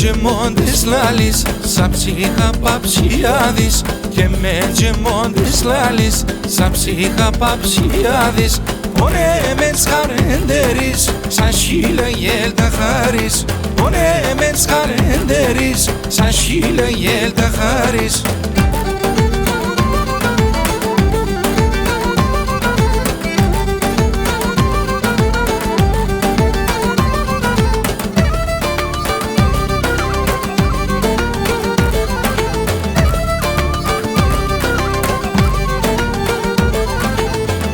gemondis lalis, sa psiha papsiadis. Και με gemondis lalis, sa psiha papsiadis. Ore με tsharenderis, sa shile yel taharis. Ore με tsharenderis, sa shile yel taharis.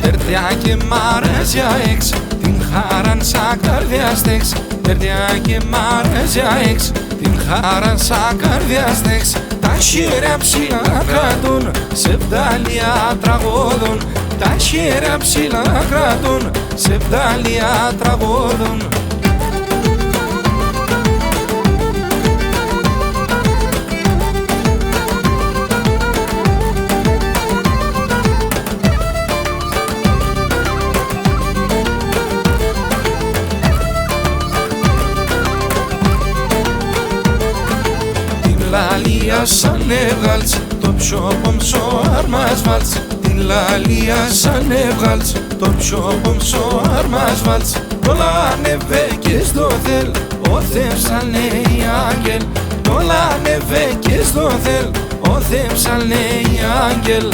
Τερτιά και μ' αρέσει έξ, την χάραν σαν καρδιάστεξ. Τερτιά και μ' αρέσει έξ, την χάραν σαν καρδιάστεξ. Τα χέρια ψηλά κρατούν, σε βδάλια τραγώδουν. Τα χέρια ψηλά κρατούν, σε βδάλια τραγώδουν. Λαλία σαν έβγαλτς, το πιο πομψό άρμας βάλτς. Την λαλία σαν έβγαλτς, το πιο πομψό άρμας βάλτς. Όλα ανεβέ και στο θέλ, ο Θεός σαν λέει άγγελ. Όλα ανεβέ και στο θέλ, ο Θεός σαν λέει άγγελ.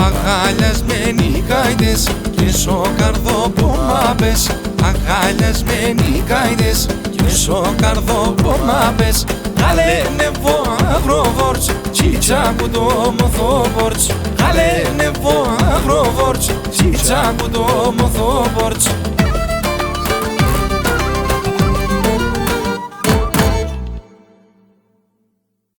Αγαλιασμένοι καηδές και σοκαρδοπομάπες. Αγαλιασμένοι καηδές και σοκαρδοπομάπες. Γαλένευο αγροβόρτς, τσιτσάκου το μοθόπορτς. Γαλένευο αγροβόρτς, τσιτσάκου το μοθόπορτς.